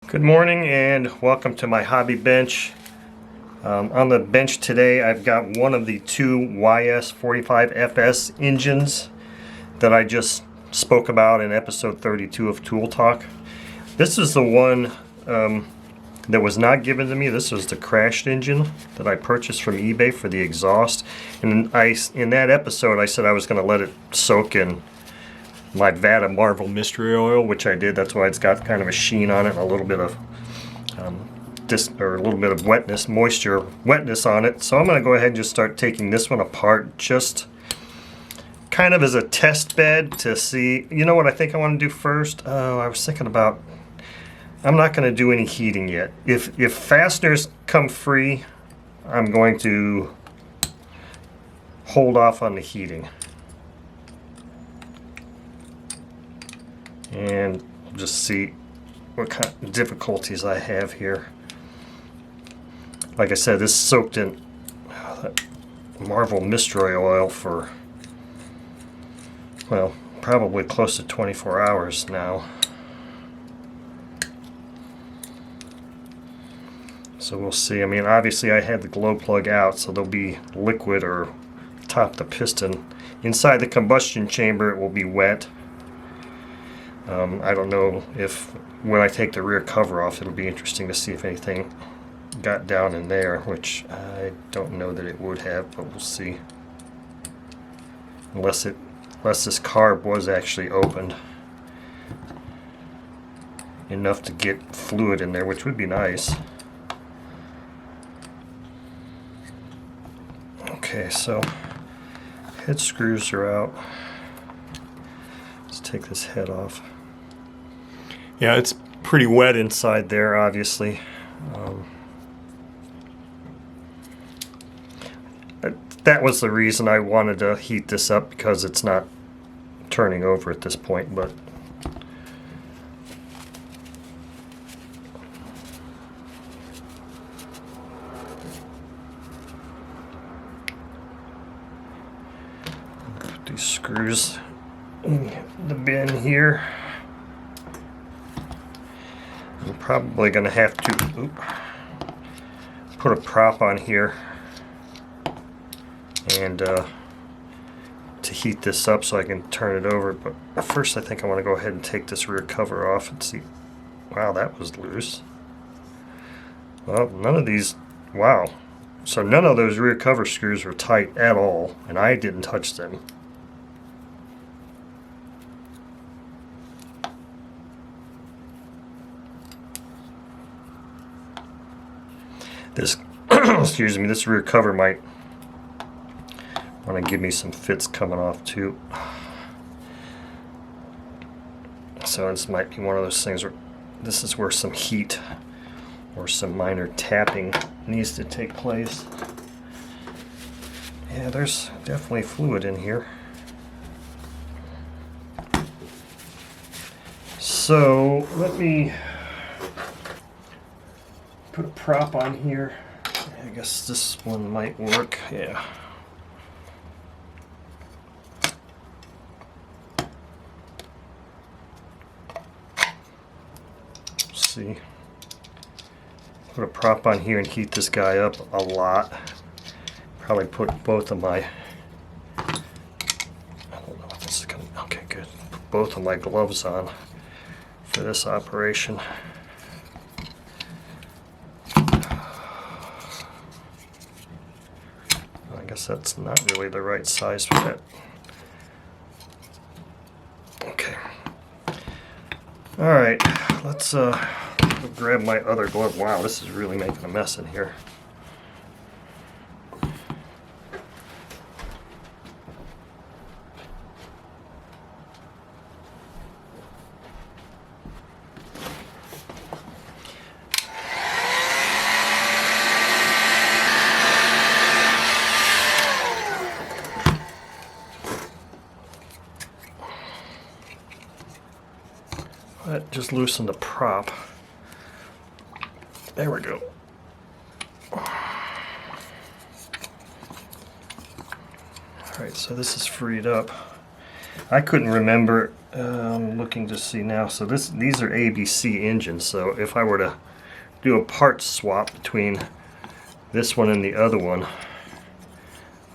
Good morning and welcome to my hobby bench. On the bench today I've got one of the two YS-45FS engines that I just spoke about in episode 32 of Tool Talk. This is the one that was not given to me. This was the crashed engine that I purchased from eBay for the exhaust. And in that episode I said I was going to let it soak in my vat of Marvel Mystery Oil, which I did. That's why it's got kind of a sheen on it and a little bit of wetness, wetness on it. So I'm going to go ahead and just start taking this one apart, just kind of as a test bed to see. You know what I think I want to do first? I was thinking about, I'm not going to do any heating yet. If fasteners come free, I'm going to hold off on the heating. And just see what kind of difficulties I have here. Like I said, this soaked in Marvel Mystery Oil for, well, probably close to 24 hours now. So we'll see. I mean, obviously I had the glow plug out, so there'll be liquid or top the piston. Inside the combustion chamber it will be wet. I don't know if when I take the rear cover off, it'll be interesting to see if anything got down in there, which I don't know that it would have, but we'll see. Unless this carb was actually opened enough to get fluid in there, which would be nice. Okay, so head screws are out. Let's take this head off. Yeah, it's pretty wet inside there, obviously. That was the reason I wanted to heat this up, because it's not turning over at this point, but put these screws in the bin here. I'm probably going to have to put a prop on here and to heat this up so I can turn it over. But first I think I want to go ahead and take this rear cover off and see. Wow, that was loose. Well, none of these, wow. So none of those rear cover screws were tight at all, and I didn't touch them. This, excuse me, this rear cover might want to give me some fits coming off too. So this might be one of those things where this is where some heat or some minor tapping needs to take place. Yeah, there's definitely fluid in here. So let me put a prop on here. I guess this one might work. Yeah. Let's see. Put a prop on here and heat this guy up a lot. Probably put both of my, I don't know if this is gonna, okay, good. Put both of my gloves on for this operation. That's not really the right size for that. Okay. Alright, let's grab my other glove. Wow, this is really making a mess in here. That just loosened the prop. There we go. Alright, so this is freed up. I couldn't remember. I'm looking to see now. So these are ABC engines. So if I were to do a part swap between this one and the other one,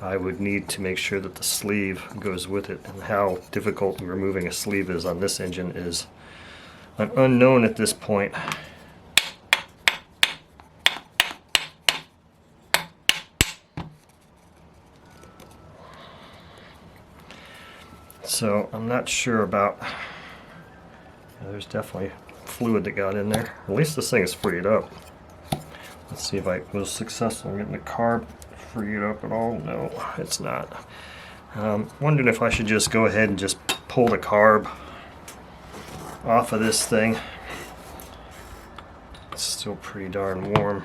I would need to make sure that the sleeve goes with it. And how difficult removing a sleeve is on this engine is an unknown at this point. So I'm not sure about, there's definitely fluid that got in there. At least this thing is freed up. Let's see if I was successful in getting the carb freed up at all. No, it's not. Wondering if I should just go ahead and just pull the carb off of this thing. It's still pretty darn warm.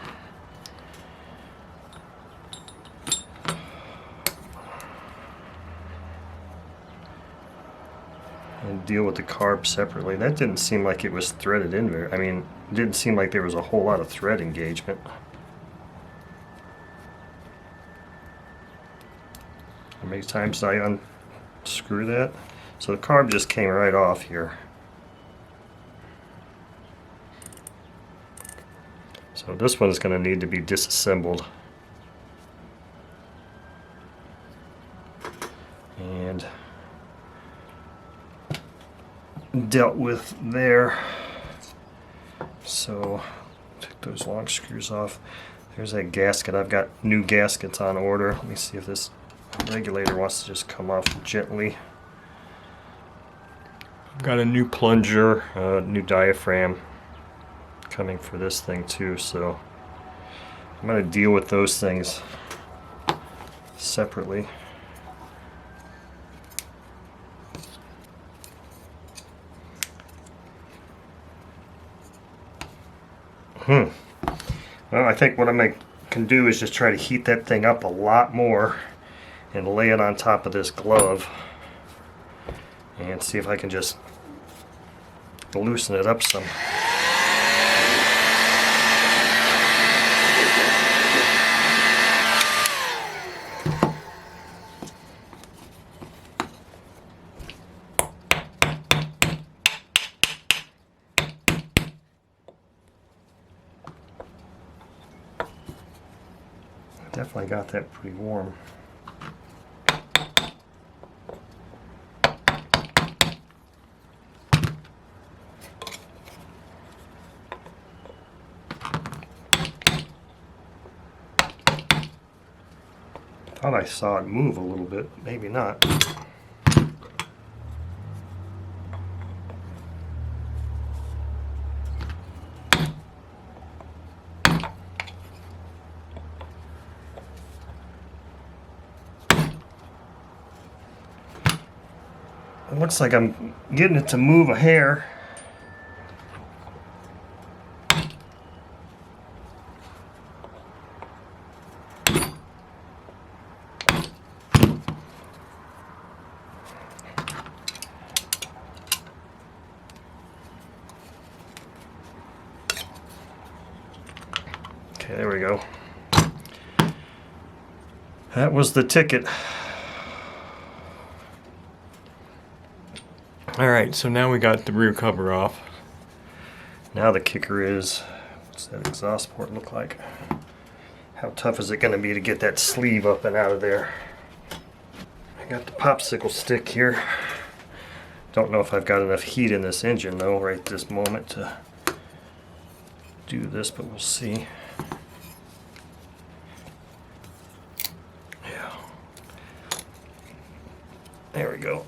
And deal with the carb separately. That didn't seem like it was threaded in there. I mean, it didn't seem like there was a whole lot of thread engagement. How many times did I unscrew that? So the carb just came right off here. So this one is going to need to be disassembled. And dealt with there. So take those long screws off. There's that gasket. I've got new gaskets on order. Let me see if this regulator wants to just come off gently. I've got a new plunger, new diaphragm coming for this thing too, so I'm going to deal with those things separately. Well, I think what I can do is just try to heat that thing up a lot more and lay it on top of this glove and see if I can just loosen it up some. Definitely got that pretty warm. Thought I saw it move a little bit, maybe not. It looks like I'm getting it to move a hair. Okay, there we go. That was the ticket. Alright, so now we got the rear cover off. Now the kicker is, what's that exhaust port look like? How tough is it going to be to get that sleeve up and out of there? I got the popsicle stick here. Don't know if I've got enough heat in this engine though right this moment to do this, but we'll see. Yeah. There we go.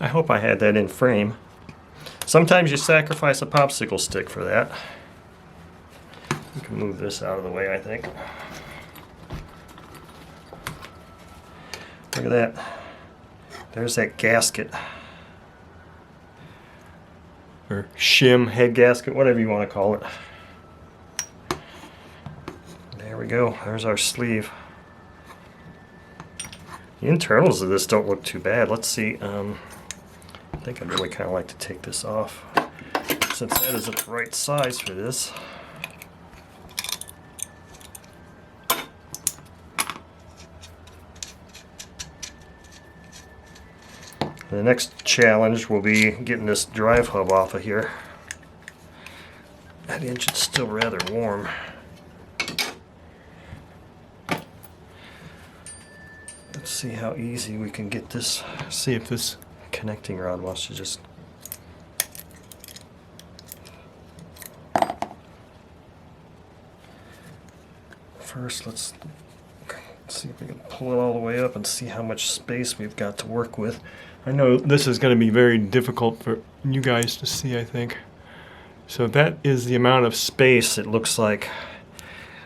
I hope I had that in frame. Sometimes you sacrifice a popsicle stick for that. We can move this out of the way, I think. Look at that. There's that gasket. Or shim, head gasket, whatever you want to call it. There we go. There's our sleeve. The internals of this don't look too bad. Let's see. I think I'd really kind of like to take this off, since that isn't the right size for this. The next challenge will be getting this drive hub off of here. That engine's still rather warm. Let's see how easy we can get this. See if this connecting rod wants to just... First, let's see if we can pull it all the way up and see how much space we've got to work with. I know this is going to be very difficult for you guys to see, I think. So that is the amount of space, it looks like,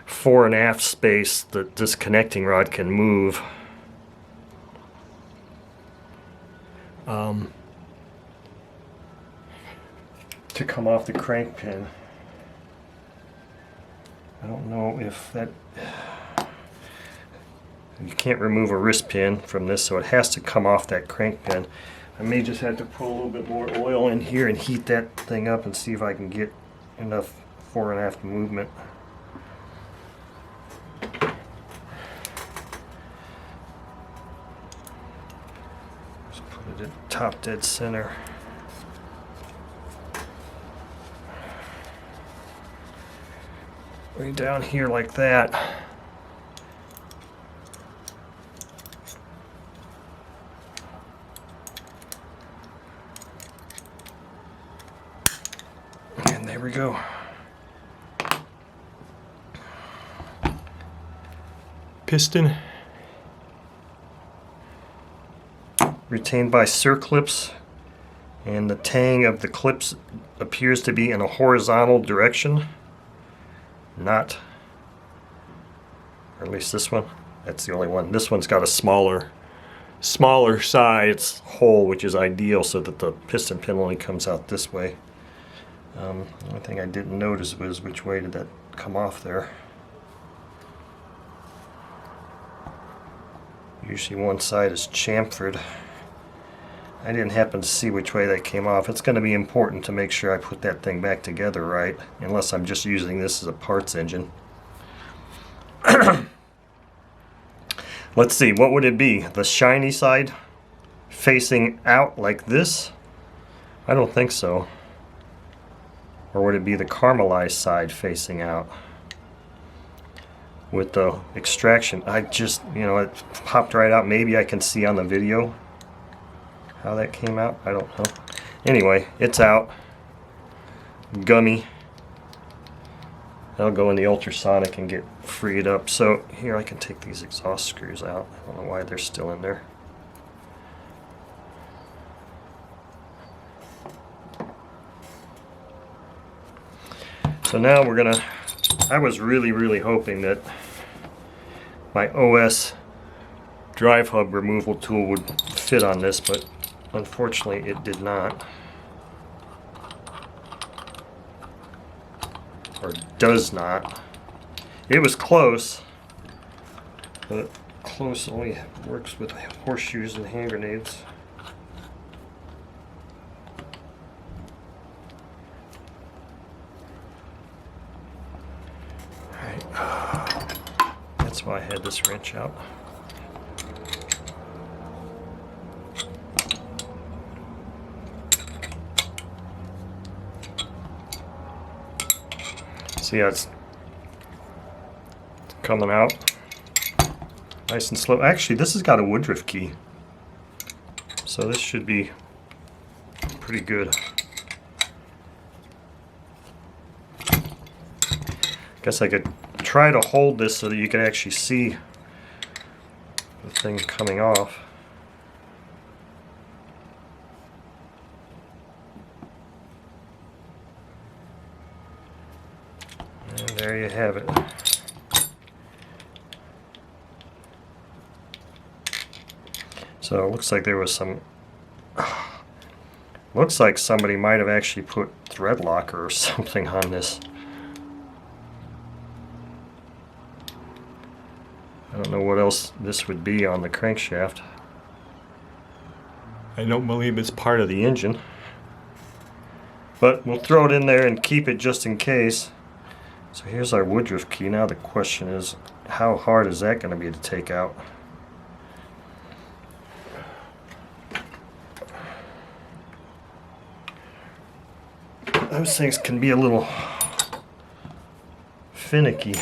fore and aft space that this connecting rod can move. To come off the crank pin. I don't know if that... You can't remove a wrist pin from this, so it has to come off that crank pin. I may just have to put a little bit more oil in here and heat that thing up and see if I can get enough fore and aft movement. Just put it at top dead center. Way down here like that. And there we go. Piston. Retained by circlips, and the tang of the clips appears to be in a horizontal direction. Not, or at least this one, that's the only one. This one's got a smaller size hole, which is ideal so that the piston pin only comes out this way. The only thing I didn't notice was which way did that come off there. Usually one side is chamfered. I didn't happen to see which way that came off. It's going to be important to make sure I put that thing back together right, unless I'm just using this as a parts engine. Let's see, what would it be? The shiny side facing out like this? I don't think so. Or would it be the caramelized side facing out? With the extraction, I just, it popped right out. Maybe I can see on the video how that came out. I don't know. Anyway, it's out. Gummy. That'll go in the ultrasonic and get freed up. So here I can take these exhaust screws out. I don't know why they're still in there. So now we're gonna, I was really hoping that my OS drive hub removal tool would fit on this, but unfortunately it did not. Or does not. It was close, but close only works with horseshoes and hand grenades. Alright, that's why I had this wrench out. See how it's coming out nice and slow. Actually, this has got a Woodruff key, so this should be pretty good. Guess I could try to hold this so that you can actually see the thing coming off. And there you have it. So it looks like there was some, looks like somebody might have actually put thread locker or something on this. I don't know what else this would be on the crankshaft. I don't believe it's part of the engine. But we'll throw it in there and keep it just in case. So here's our Woodruff key. Now the question is, how hard is that going to be to take out? those things can be a little finicky.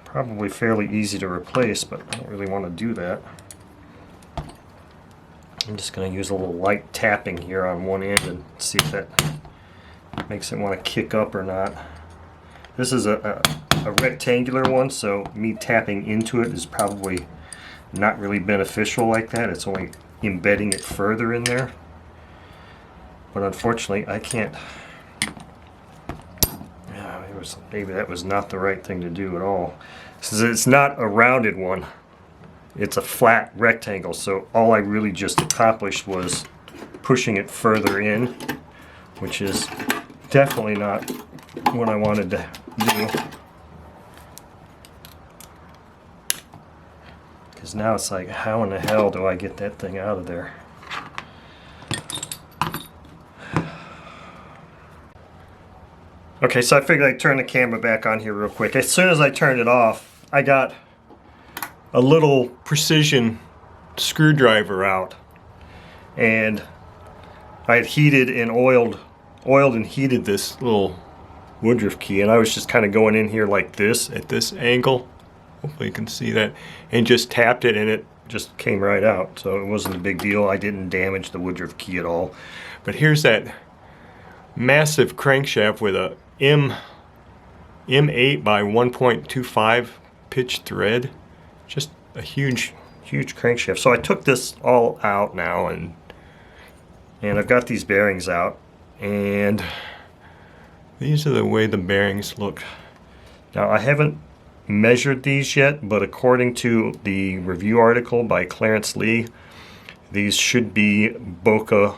Probably fairly easy to replace, but I don't really want to do that. I'm just going to use a little light tapping here on one end and see if that makes it want to kick up or not. This is a rectangular one, so me tapping into it is probably not really beneficial like that. It's only embedding it further in there. But unfortunately, I can't. Yeah, maybe that was not the right thing to do at all. Since it's not a rounded one. It's a flat rectangle, so all I really just accomplished was pushing it further in, which is definitely not what I wanted to do. Because now it's like, how in the hell do I get that thing out of there? Okay, so I figured I'd turn the camera back on here real quick. As soon as I turned it off, I got a little precision screwdriver out, and I had heated and oiled and heated this little woodruff key, and I was just kind of going in here like this at this angle, hopefully you can see that, and just tapped it and it just came right out. So it wasn't a big deal. I didn't damage the woodruff key at all. But here's that massive crankshaft with a M8 by 1.25 pitch thread. Just a huge crankshaft. So I took this all out now, and I've got these bearings out, and these are the way the bearings look. Now I haven't measured these yet, but according to the review article by Clarence Lee, these should be Boca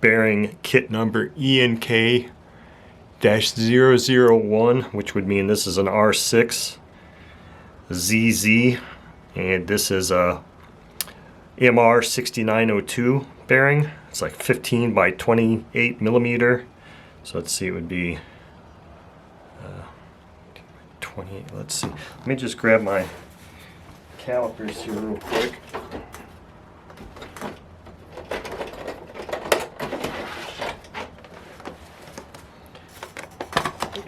bearing kit number ENK-001, which would mean this is an R6 ZZ, and this is a MR6902 bearing. It's like 15 by 28 millimeter. So let's see, it would be 28. Let's see. Let me just grab my calipers here real quick.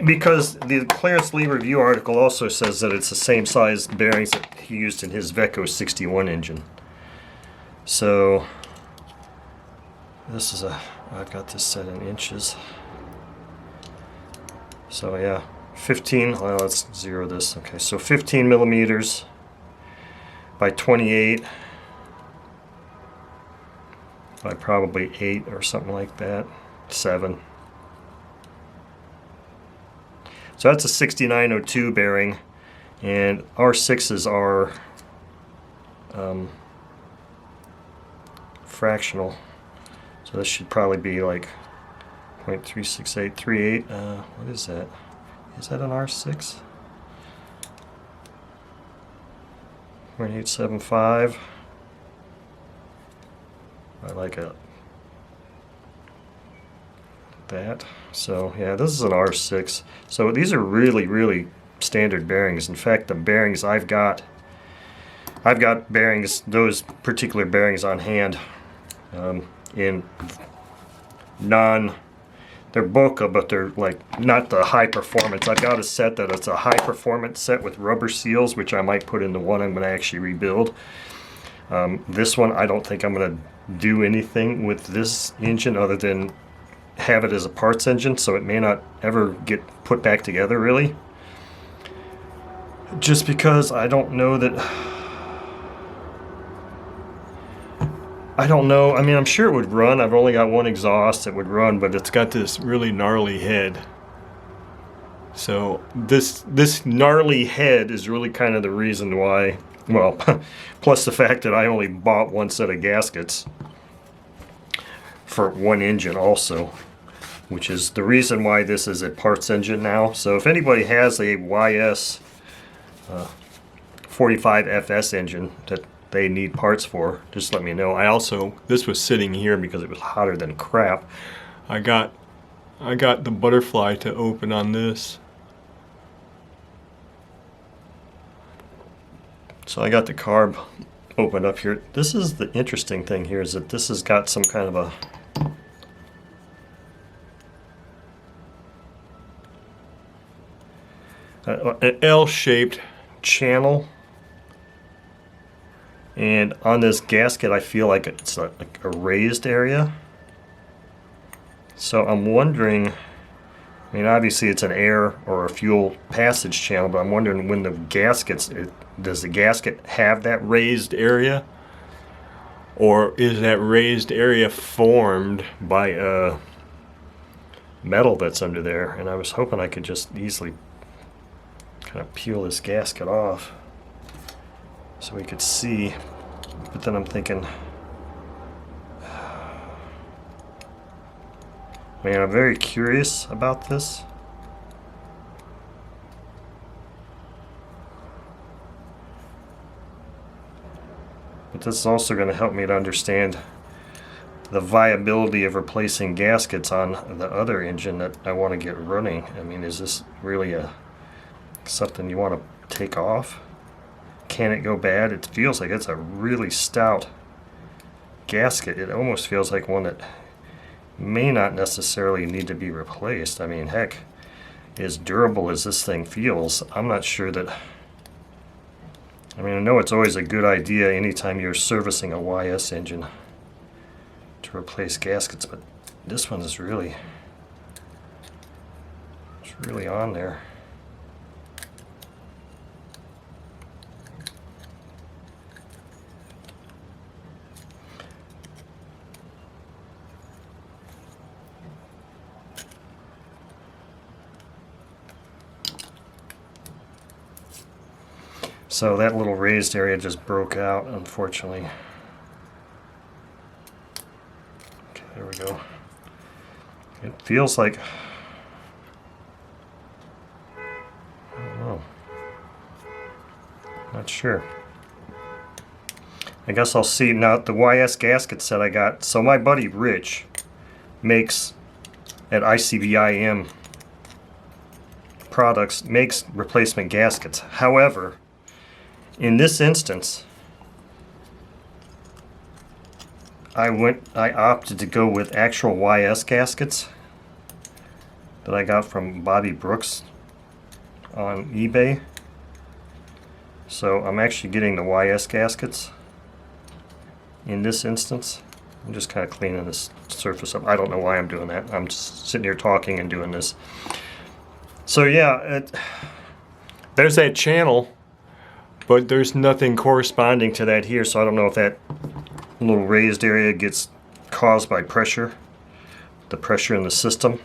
Because the Clarence Lee review article also says that it's the same size bearings that he used in his Veco 61 engine. So this is I've got this set in inches. So yeah, 15, well, let's zero this. Okay, so 15 millimeters by 28 by probably 8 or something like that, 7. So that's a 6902 bearing, and R6s are fractional. So this should probably be like 0.36838. What is that? Is that an R6? 0.875. I like it. That. So yeah, this is an R6. So these are really standard bearings. In fact, the bearings I've got bearings, those particular bearings on hand in they're Boca, but they're like not the high performance. I've got a set that it's a high performance set with rubber seals, which I might put in the one I'm going to actually rebuild. This one, I don't think I'm going to do anything with this engine other than have it as a parts engine, so it may not ever get put back together really. Just because I don't know that, I don't know, I mean, I'm sure it would run. I've only got one exhaust that would run, but it's got this really gnarly head. So this gnarly head is really kind of the reason why, well, plus the fact that I only bought one set of gaskets for one engine also, which is the reason why this is a parts engine now. So if anybody has a YS-45FS engine that they need parts for, just let me know. I also, this was sitting here because it was hotter than crap. I got the butterfly to open on this. So I got the carb opened up here. This is the interesting thing here, is that this has got some kind of a an L-shaped channel, and on this gasket I feel like it's like a raised area. So I'm wondering, I mean obviously it's an air or a fuel passage channel, but I'm wondering when the gaskets, does the gasket have that raised area? Or is that raised area formed by metal that's under there? And I was hoping I could just easily kind of peel this gasket off so we could see. But then I'm thinking, man, I'm very curious about this. But this is also going to help me to understand the viability of replacing gaskets on the other engine that I want to get running. I mean, is this really something you want to take off? Can it go bad? It feels like it's a really stout gasket. It almost feels like one that may not necessarily need to be replaced. I mean, heck, as durable as this thing feels, I'm not sure that... I mean, I know it's always a good idea anytime you're servicing a YS engine to replace gaskets, but this one is really, it's really on there. So that little raised area just broke out, unfortunately. Okay, there we go. It feels like, I don't know, not sure. I guess I'll see. Now the YS gasket set I got, so my buddy Rich makes at ICBIM products, makes replacement gaskets. However, in this instance, I opted to go with actual YS gaskets that I got from Bobby Brooks on eBay. So I'm actually getting the YS gaskets in this instance. I'm just kind of cleaning this surface up. I don't know why I'm doing that. I'm just sitting here talking and doing this. So yeah, there's that channel, but there's nothing corresponding to that here, so I don't know if that little raised area gets caused by pressure, the pressure in the system,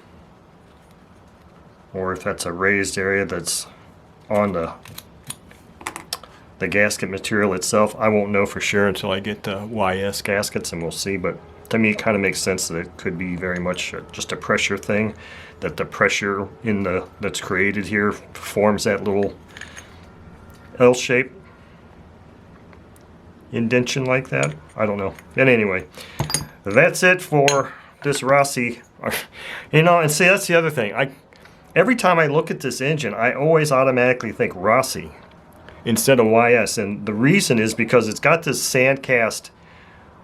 or if that's a raised area that's on the gasket material itself. I won't know for sure until I get the YS gaskets, and we'll see. But to me, it kind of makes sense that it could be very much just a pressure thing, that the pressure in that's created here forms that little L-shape indentation like that. I don't know. And anyway, that's it for this Rossi. You know, and see, that's the other thing. Every time I look at this engine, I always automatically think Rossi instead of YS. And the reason is because it's got this sand cast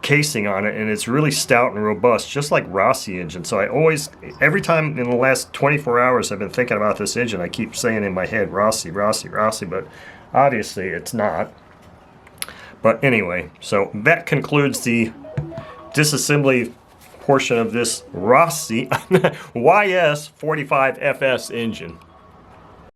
casing on it, and it's really stout and robust, just like Rossi engine. So I always, every time in the last 24 hours I've been thinking about this engine, I keep saying in my head, Rossi, Rossi, Rossi, but obviously it's not. But anyway, so that concludes the disassembly portion of this Rossi YS-45FS engine.